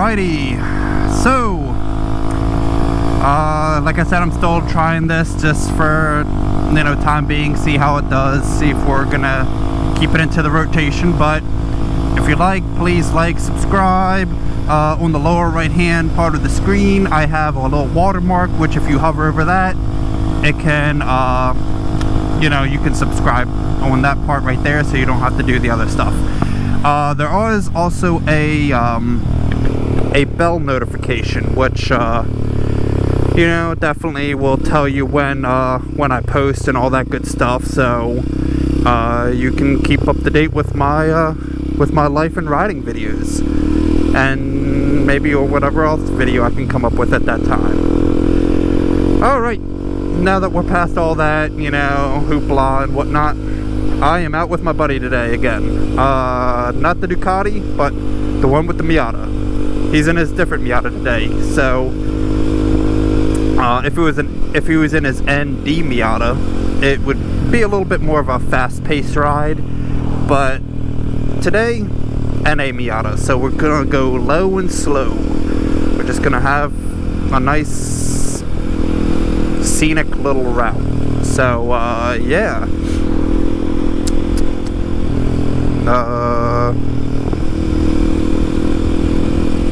Alrighty, so like I said, I'm still trying this just for time being, see how it does, see if we're gonna keep it into the rotation. But if you like, please like, subscribe. On the lower right hand part of the screen I have a little watermark, which if you hover over that, it can you can subscribe on that part right there, so you don't have to do the other stuff. There is also a bell notification, which definitely will tell you when I post and all that good stuff, so you can keep up to date with my life and riding videos, and maybe or whatever else video I can come up with at that time. Alright, now that we're past all that, hoopla and whatnot, I am out with my buddy today again. Not the Ducati, but the one with the Miata. He's in his different Miata today, so if he was in his ND Miata, it would be a little bit more of a fast-paced ride, but today, NA Miata, so we're gonna go low and slow. We're just gonna have a nice scenic little route. So yeah.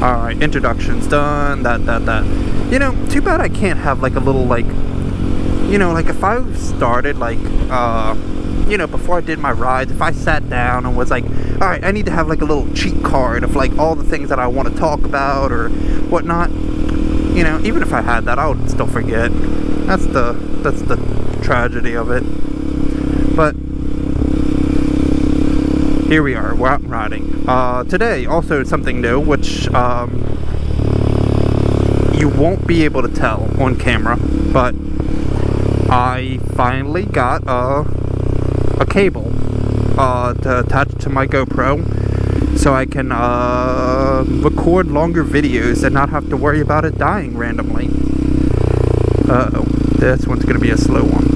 Alright, introduction's done, that. Too bad I can't have like a little like if I started like before I did my rides, if I sat down and was like, alright, I need to have like a little cheat card of like all the things that I want to talk about or whatnot, even if I had that, I would still forget. That's the tragedy of it. But here we are, we're out riding. Today, also something new, which you won't be able to tell on camera, but I finally got a cable to attach to my GoPro, so I can record longer videos and not have to worry about it dying randomly. Uh-oh, this one's gonna be a slow one.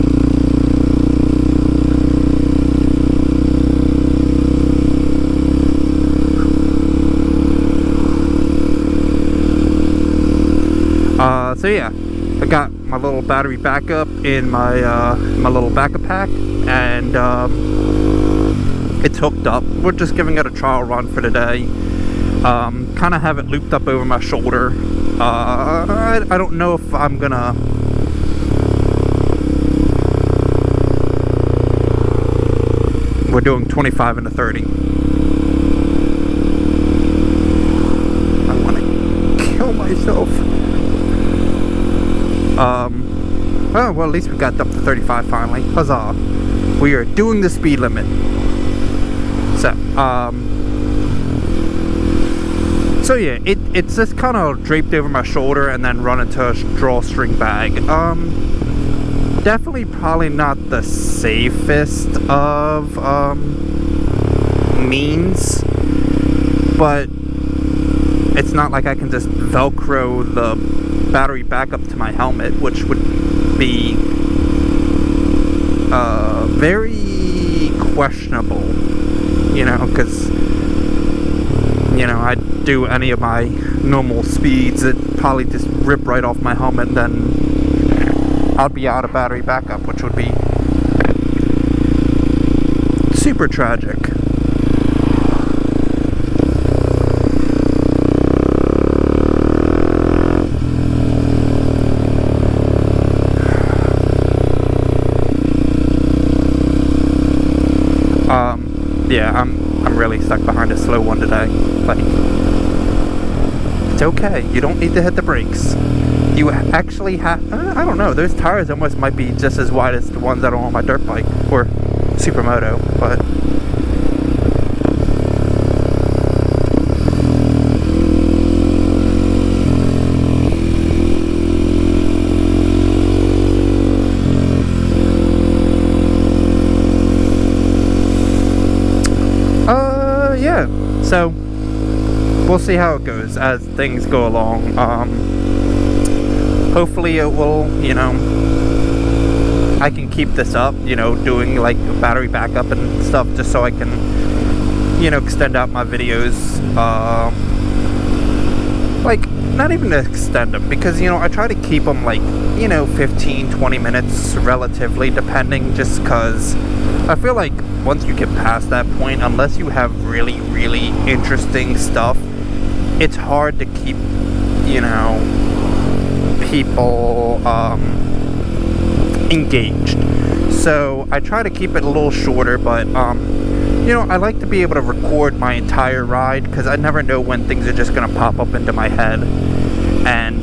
So yeah, I got my little battery backup in my my little backup pack, and it's hooked up. We're just giving it a trial run for today. Kind of have it looped up over my shoulder. I don't know if I'm gonna we're doing 25 into 30. I want to kill myself. Oh, well, at least we got up to 35 finally. Huzzah. We are doing the speed limit. So yeah, it's just kind of draped over my shoulder and then run into a drawstring bag. Definitely probably not the safest of means, but it's not like I can just Velcro the battery back up to my helmet, which would be very questionable, because I'd do any of my normal speeds, it'd probably just rip right off my helmet, and then I'd be out of battery backup, which would be super tragic. Yeah, I'm really stuck behind a slow one today. Like, it's okay. You don't need to hit the brakes. You actually have, I don't know, those tires almost might be just as wide as the ones that are on my dirt bike or supermoto, but yeah, so we'll see how it goes as things go along. Hopefully it will, I can keep this up, doing like battery backup and stuff, just so I can, extend out my videos like, not even to extend them, because, you know, I try to keep them, like, you know, 15-20 minutes relatively, depending, just because I feel like once you get past that point, unless you have really, really interesting stuff, it's hard to keep, you know, people engaged. So I try to keep it a little shorter, but you know, I like to be able to record my entire ride, because I never know when things are just gonna pop up into my head. And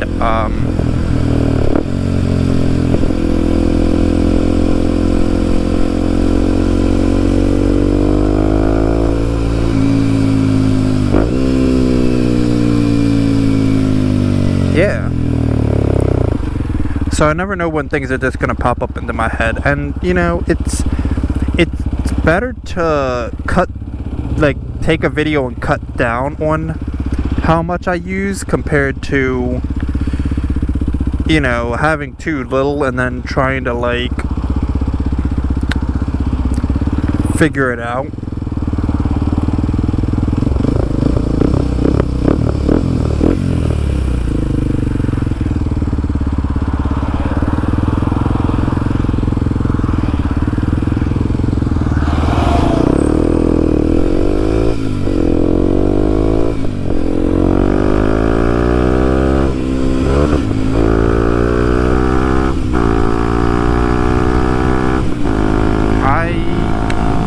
yeah, so I never know when things are just gonna pop up into my head. And you know, it's better to take a video and cut down on how much I use, compared to, you know, having too little and then trying to like figure it out.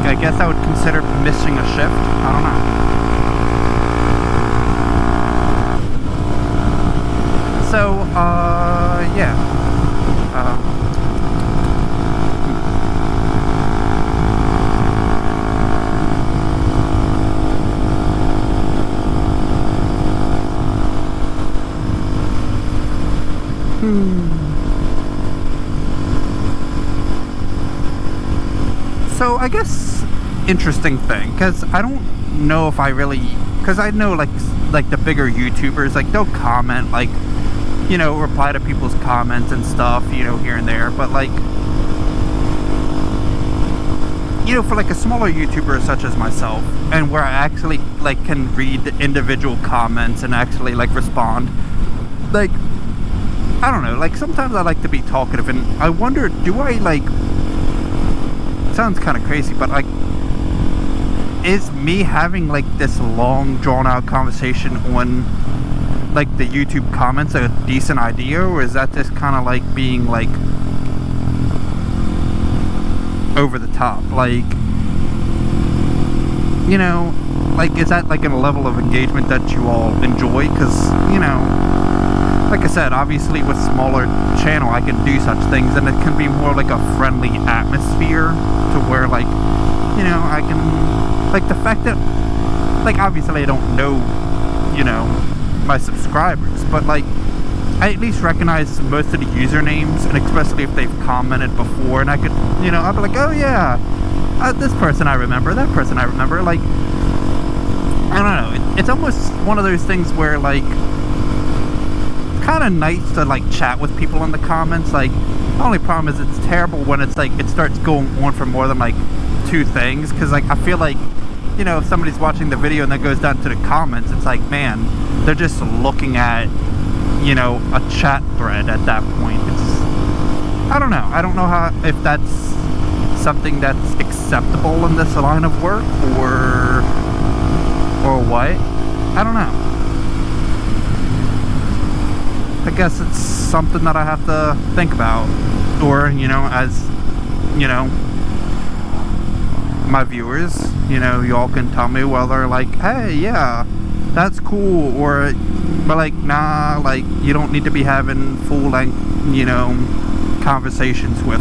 I guess I would consider missing a shift. I don't know. So, yeah. So, I guess interesting thing, because I don't know if I really, because I know like the bigger YouTubers, like they'll comment, like, you know, reply to people's comments and stuff, you know, here and there, but like, you know, for like a smaller YouTuber such as myself, and where I actually like can read the individual comments and actually like respond, like, I don't know, like sometimes I like to be talkative, and I wonder, do I like, sounds kind of crazy, but like, is me having like this long drawn out conversation on like the YouTube comments a decent idea, or is that just kind of like being like over the top? Like, you know, like, is that like a level of engagement that you all enjoy? Because, you know, like I said, obviously with smaller channel I can do such things, and it can be more like a friendly atmosphere to where, like, you know, I can, like, the fact that, like, obviously I don't know, you know, my subscribers, but like, I at least recognize most of the usernames, and especially if they've commented before, and I could, you know, I'll be like, oh yeah, this person I remember, that person I remember. Like, I don't know, it's almost one of those things where, like, kind of nice to like chat with people in the comments. Like, the only problem is it's terrible when it's like it starts going on for more than like 2 things, because like I feel like, you know, if somebody's watching the video and then goes down to the comments, it's like, man, they're just looking at, you know, a chat thread at that point. It's, I don't know how, if that's something that's acceptable in this line of work, or what. I don't know. I guess it's something that I have to think about, or, you know, as, you know, my viewers, you know, y'all can tell me whether, like, hey, yeah, that's cool, or, but like, nah, like, you don't need to be having full length, you know, conversations with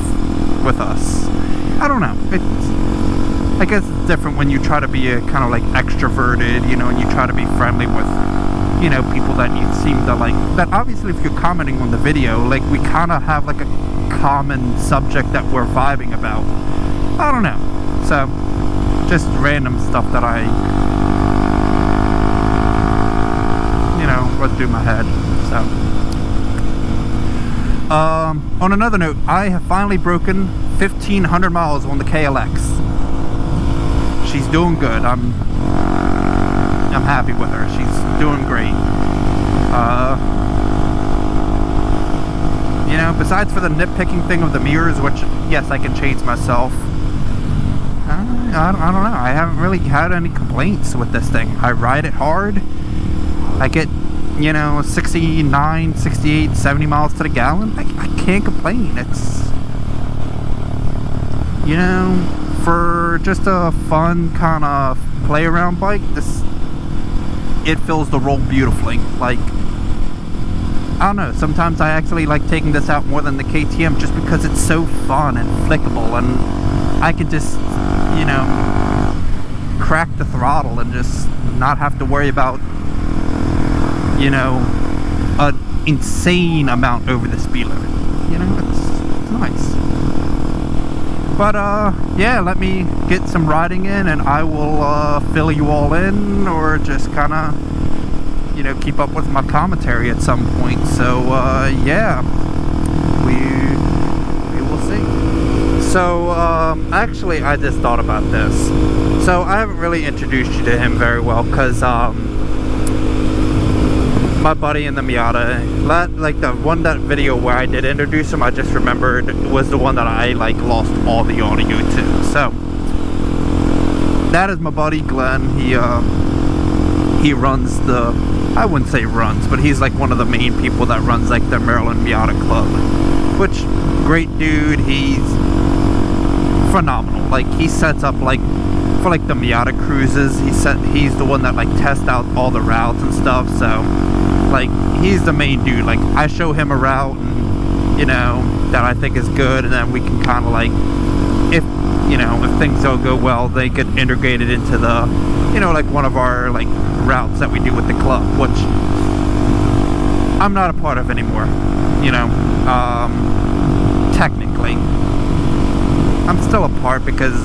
us. I don't know. It's, I guess it's different when you try to be a kind of like extroverted, you know, and you try to be friendly with, you know, people that you seem to like, that obviously if you're commenting on the video, like, we kind of have like a common subject that we're vibing about. I don't know. So, just random stuff that I, you know, run through my head. So, on another note, I have finally broken 1,500 miles on the KLX. She's doing good. I'm happy with her. She's doing great. You know, besides for the nitpicking thing of the mirrors, which, yes, I can change myself, I don't know. I haven't really had any complaints with this thing. I ride it hard. I get, you know, 69, 68, 70 miles to the gallon. I can't complain. It's, you know, for just a fun kind of play around bike, it fills the role beautifully. Like, I don't know, sometimes I actually like taking this out more than the KTM just because it's so fun and flickable, and I can just, you know, crack the throttle and just not have to worry about, you know, an insane amount over the speed limit. You know, it's nice. But yeah, let me get some riding in and I will fill you all in, or just kind of, you know, keep up with my commentary at some point. So yeah, we will see. So actually, I just thought about this. So I haven't really introduced you to him very well, because my buddy in the Miata, like that video where I did introduce him, I just remembered was the one that I like lost all the audio to. So that is my buddy Glenn. He runs the, I wouldn't say runs, but he's like one of the main people that runs like the Maryland Miata Club, which, great dude. He's phenomenal. Like, he sets up like for like the Miata cruises. He's the one that like tests out all the routes and stuff. So like, he's the main dude. Like, I show him a route, and, you know, that I think is good, and then we can kind of like, if, you know, if things don't go well, they get integrated into the, you know, like one of our like routes that we do with the club, which I'm not a part of anymore, you know. Technically I'm still a part, because,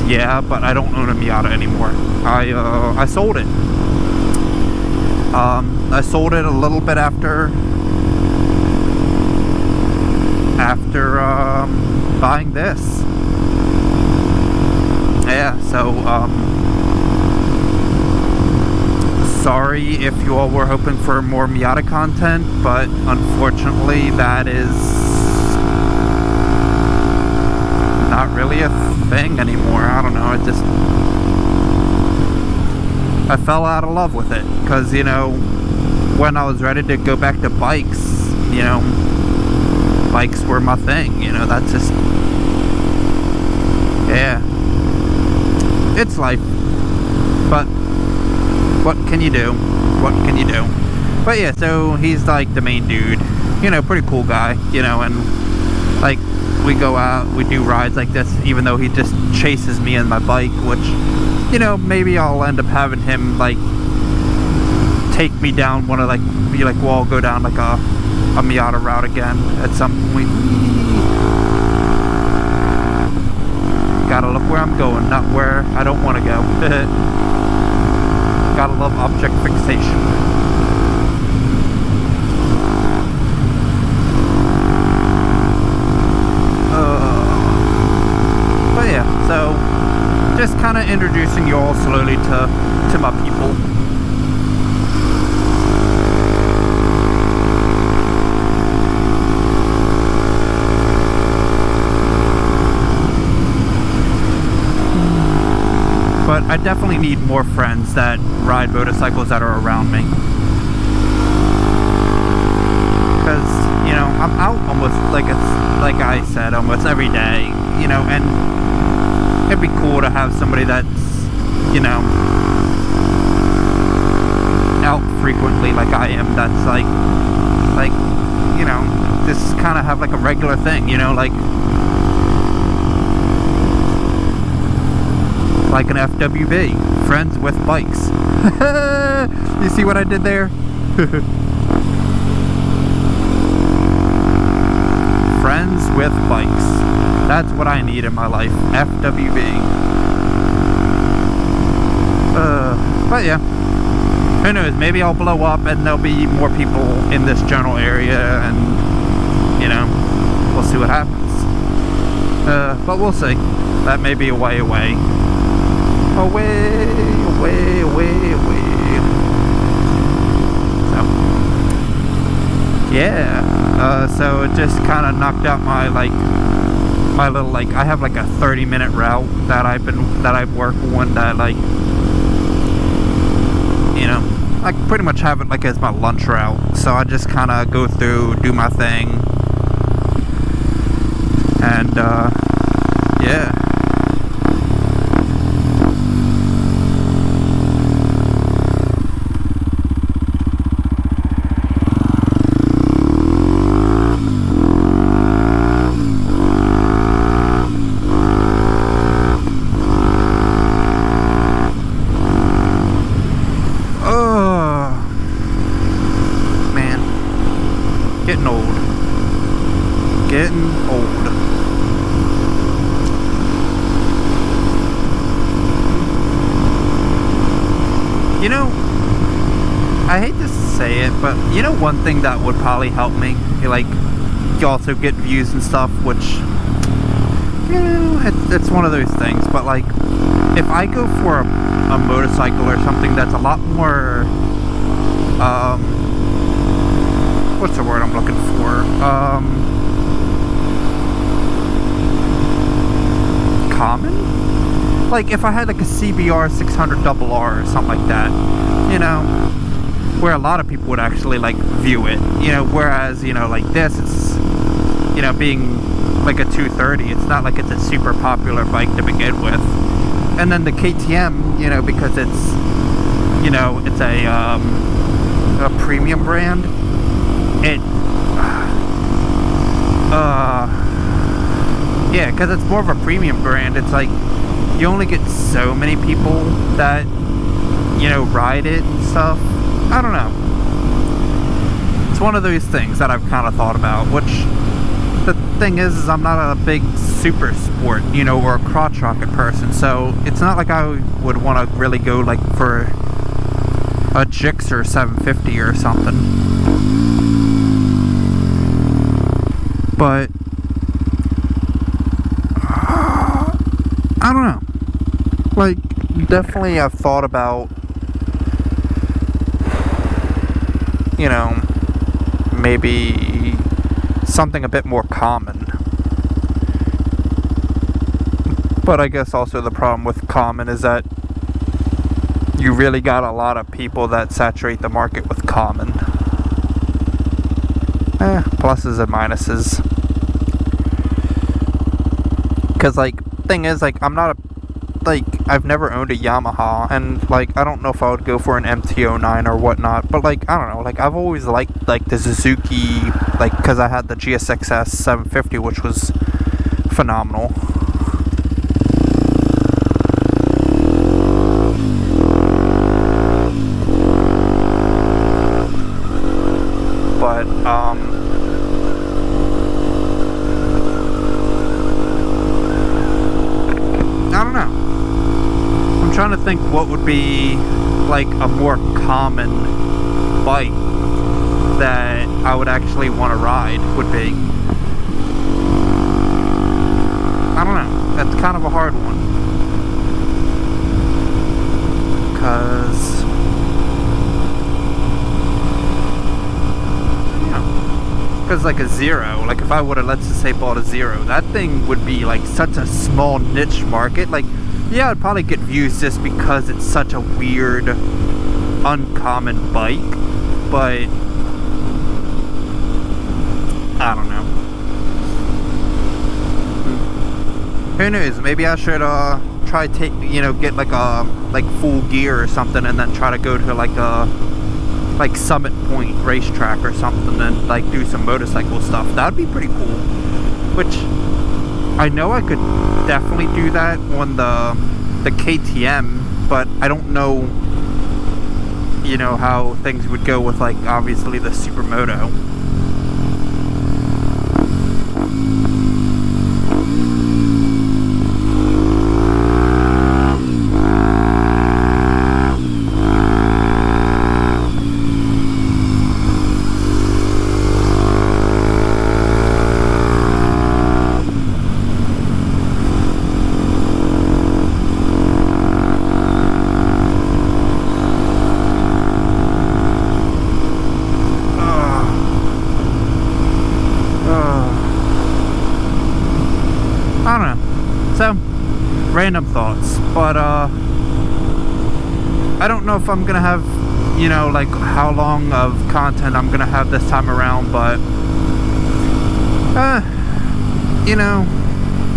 yeah, but I don't own a Miata anymore. I sold it. I sold it a little bit after buying this. Yeah, so sorry if you all were hoping for more Miata content, but unfortunately that is not really a thing anymore. I don't know, I fell out of love with it, because, you know, when I was ready to go back to bikes, you know, bikes were my thing, you know. That's just, yeah, it's life. But what can you do? What can you do? But yeah, so he's like the main dude, you know, pretty cool guy, you know, and like, we go out, we do rides like this, even though he just chases me and my bike, which, you know, maybe I'll end up having him like take me down one of, like, be like, well, I'll go down like a Miata route again at some point. Gotta look where I'm going, not where I don't want to go. Gotta love object fixation. But yeah, so just kind of introducing you all slowly to my people. But I definitely need more friends that ride motorcycles that are around me. Because, you know, I'm out almost, like I said, almost every day, you know, and it'd be cool to have somebody that's, you know, out frequently like I am, that's like, you know, just kind of have like a regular thing, you know, like an FWB, friends with bikes. You see what I did there? Friends with bikes. That's what I need in my life. FWB. But yeah, who knows, maybe I'll blow up and there'll be more people in this general area, and, you know, we'll see what happens. But we'll see. That may be a way away. Away. So so it just kind of knocked out my little, like, I have like a 30-minute route that I work on, that, like, you know, I pretty much have it like as my lunch route. So I just kind of go through, do my thing, and yeah. Getting old. You know, I hate to say it, but you know one thing that would probably help me? Like, you also get views and stuff, which, you know, it's one of those things, but like, if I go for a motorcycle or something that's a lot more, what's the word I'm looking for? Common? Like if I had like a CBR 600RR or something like that, you know, where a lot of people would actually like view it, you know, whereas, you know, like this, it's, you know, being like a 230, it's not like it's a super popular bike to begin with. And then the KTM, you know, because it's, you know, it's a premium brand, it yeah, because it's more of a premium brand. It's like you only get so many people that, you know, ride it and stuff. I don't know. It's one of those things that I've kind of thought about, which the thing is I'm not a big super sport, you know, or a crotch rocket person, so it's not like I would want to really go like for a Gixxer 750 or something. But I don't know. Like, definitely I've thought about, you know, maybe something a bit more common. But I guess also the problem with common is that you really got a lot of people that saturate the market with common. Pluses and minuses. Because, like, thing is, like, I'm not a, like, I've never owned a Yamaha, and, like, I don't know if I would go for an MT-09 or whatnot, but, like, I don't know, like, I've always liked, like, the Suzuki, like, because I had the GSX-S 750, which was phenomenal. But, I don't know. I'm trying to think what would be like a more common bike that I would actually want to ride would be. I don't know. That's kind of a hard one. Because, you know, because like a Zero, like if I would have, let's just say, bought a Zero, that thing would be like such a small niche market. Like, yeah, I'd probably get views just because it's such a weird, uncommon bike, but I don't know. Who knows? Maybe I should try take, you know, get like a full gear or something, and then try to go to like a Summit Point racetrack or something, and like do some motorcycle stuff. That'd be pretty cool. Which I know I could definitely do that on the KTM, but I don't know, you know, how things would go with, like, obviously the Supermoto. So, random thoughts. But, I don't know if I'm gonna have, you know, like how long of content I'm gonna have this time around, but, you know,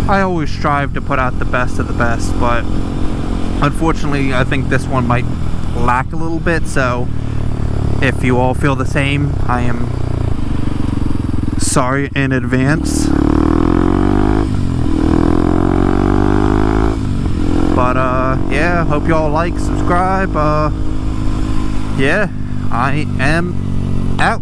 I always strive to put out the best of the best, but unfortunately, I think this one might lack a little bit, so if you all feel the same, I am sorry in advance. But, yeah, hope you all like, subscribe, yeah, I am out.